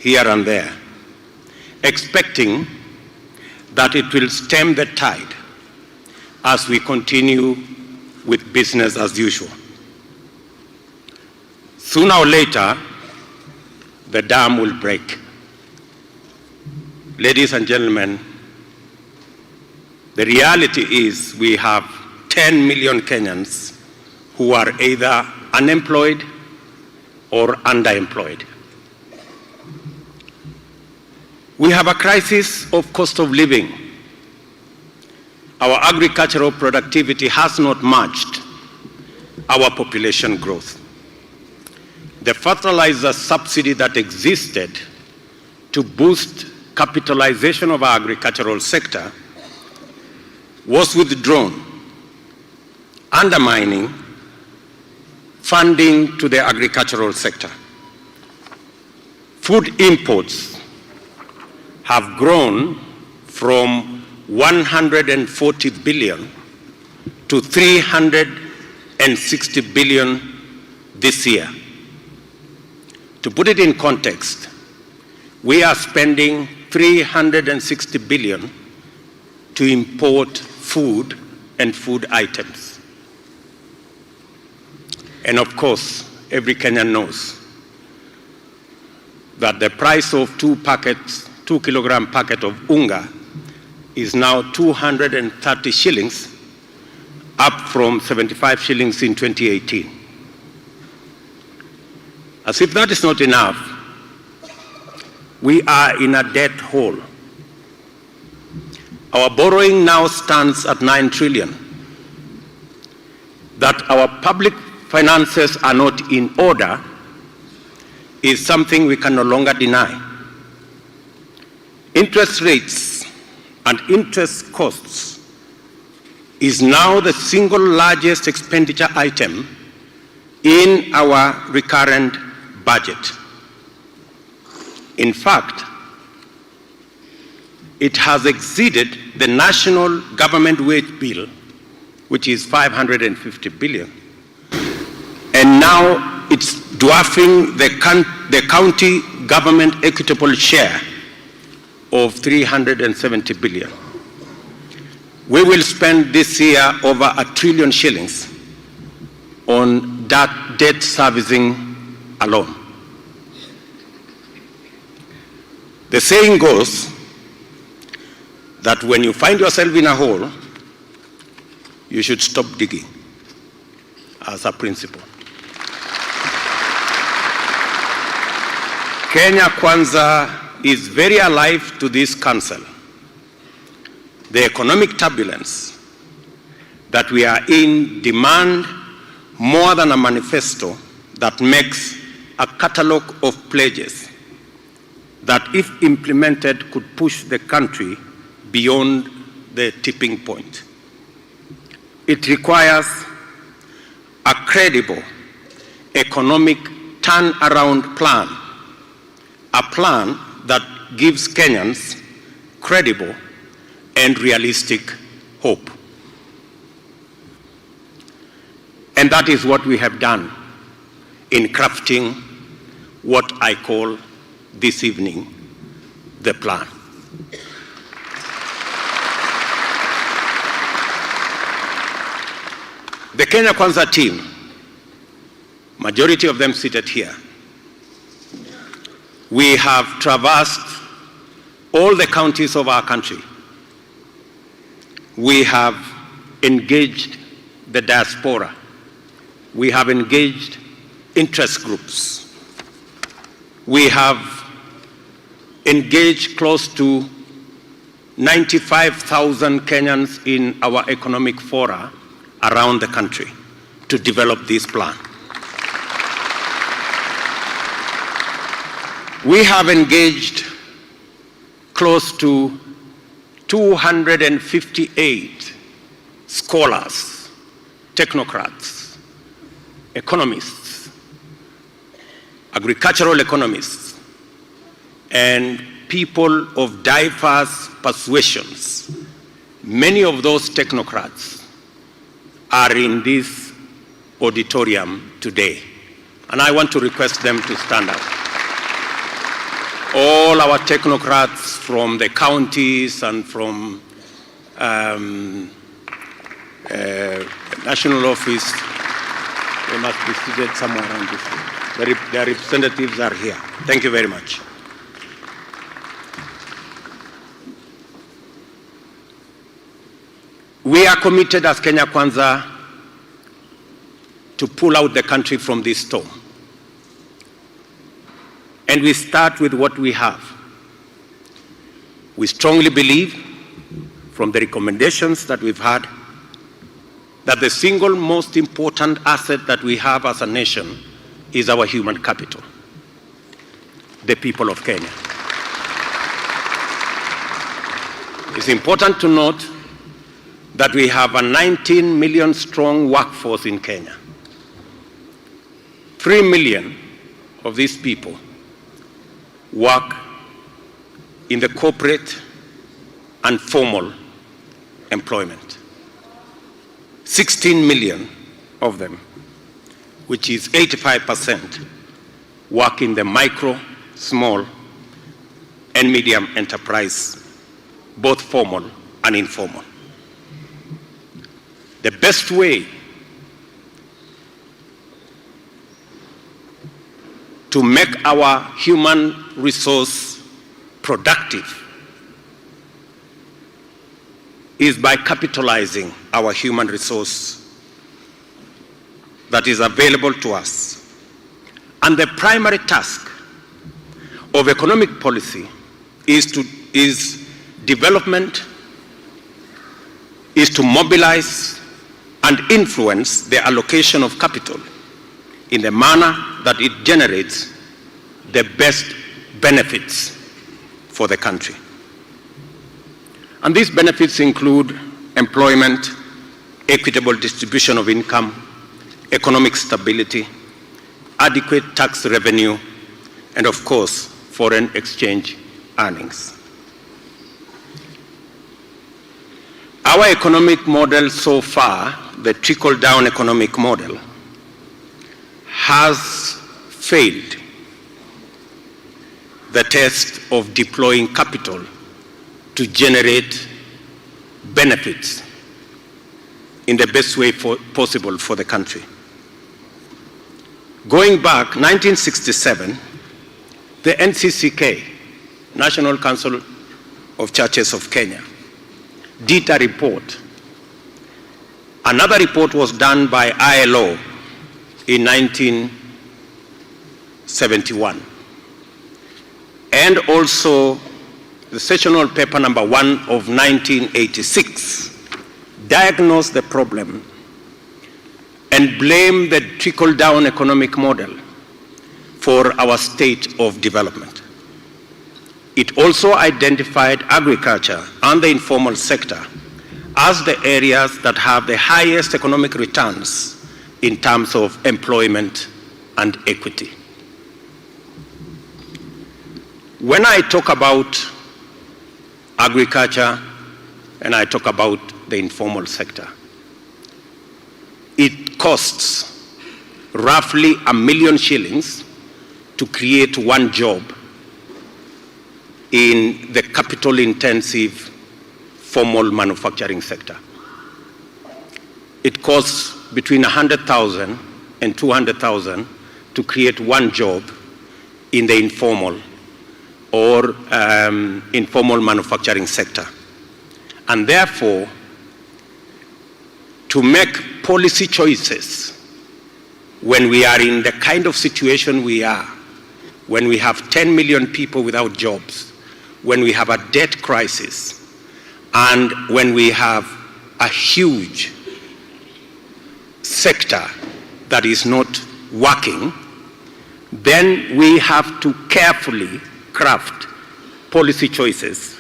here and there, expecting that it will stem the tide as we continue with business as usual. Sooner or later, the dam will break. Ladies and gentlemen, the reality is we have 10 million Kenyans who are either unemployed or underemployed. We have a crisis of cost of living. Our agricultural productivity has not matched our population growth. The fertilizer subsidy that existed to boost capitalization of our agricultural sector was withdrawn, undermining funding to the agricultural sector. Food imports have grown from 140 billion to 360 billion this year. To put it in context, we are spending 360 billion to import food and food items. And of course, every Kenyan knows that the price of 2 kilogram packet of unga is now 230 shillings, up from 75 shillings in 2018. As if that is not enough, we are in a debt hole. Our borrowing now stands at 9 trillion. That our public finances are not in order is something we can no longer deny. Interest rates and interest costs is now the single largest expenditure item in our recurrent budget. In fact, it has exceeded the national government wage bill, which is 550 billion. And now it's dwarfing the county government equitable share of 370 billion. We will spend this year over 1 trillion shillings on that debt servicing alone. The saying goes that when you find yourself in a hole, you should stop digging, as a principle. Kenya Kwanza is very alive to this council. The economic turbulence that we are in demand more than a manifesto that makes a catalogue of pledges that, if implemented, could push the country beyond the tipping point. It requires a credible economic turnaround plan, a plan that gives Kenyans credible and realistic hope. And that is what we have done in crafting what I call this evening the plan. The Kenya Kwanza team, majority of them seated here, we have traversed all the counties of our country. We have engaged the diaspora. We have engaged interest groups. We have engaged close to 95,000 Kenyans in our economic fora around the country to develop this plan. We have engaged close to 258 scholars, technocrats, economists, agricultural economists, and people of diverse persuasions. Many of those technocrats are in this auditorium today, and I want to request them to stand up. all our technocrats from the counties and from national office, they must be seated somewhere around this room. Their representatives are here. Thank you very much. We are committed as Kenya Kwanza to pull out the country from this storm. And we start with what we have. We strongly believe, from the recommendations that we've had, that the single most important asset that we have as a nation is our human capital, the people of Kenya. It's important to note that we have a 19 million strong workforce in Kenya. 3 million of these people work in the corporate and formal employment. 16 million of them, which is 85%, work in the micro, small, and medium enterprise, both formal and informal. The best way to make our human resource productive is by capitalizing our human resource that is available to us. And the primary task of economic policy is development, is to mobilize and influence the allocation of capital in the manner that it generates the best benefits for the country. And these benefits include employment, equitable distribution of income, economic stability, adequate tax revenue, and of course, foreign exchange earnings. Our economic model so far, the trickle-down economic model, has failed the test of deploying capital to generate benefits in the best way possible for the country. Going back, 1967, the NCCK, National Council of Churches of Kenya, did a report. Another report was done by ILO in 1971. And also the sessional paper number 1 of 1986 diagnosed the problem and blamed the trickle-down economic model for our state of development. It also identified agriculture and the informal sector as the areas that have the highest economic returns in terms of employment and equity. When I talk about agriculture and I talk about the informal sector, it costs roughly 1 million shillings to create one job in the capital-intensive formal manufacturing sector. It costs between 100,000 and 200,000 to create one job in the informal or informal manufacturing sector. And therefore, to make policy choices when we are in the kind of situation we are, when we have 10 million people without jobs, when we have a debt crisis, and when we have a huge sector that is not working, then we have to carefully craft policy choices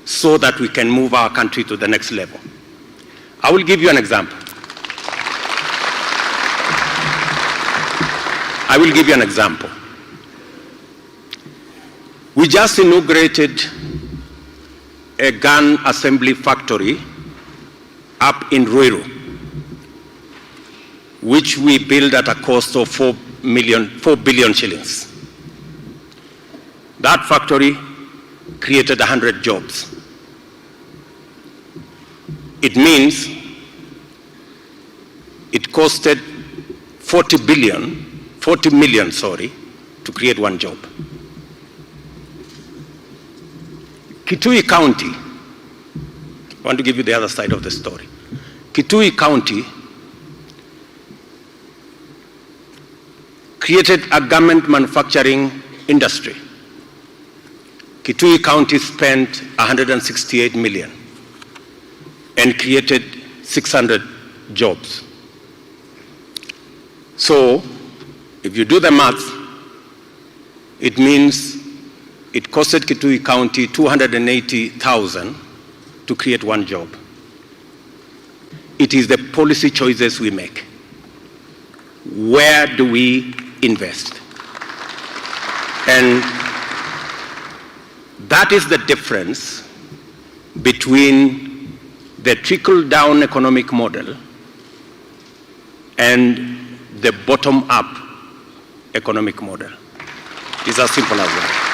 so that we can move our country to the next level. I will give you an example. We just inaugurated a gun assembly factory up in Ruiru, which we built at a cost of 4 billion shillings. That factory created 100 jobs. It means it costed 40 million, to create one job. Kitui County, I want to give you the other side of the story. Kitui County created a garment manufacturing industry. Kitui County spent 168 million and created 600 jobs. So, if you do the math, it means it costed Kitui County 280,000 to create one job. It is the policy choices we make. Where do we invest? And that is the difference between the trickle-down economic model and the bottom-up economic model. It's as simple as that.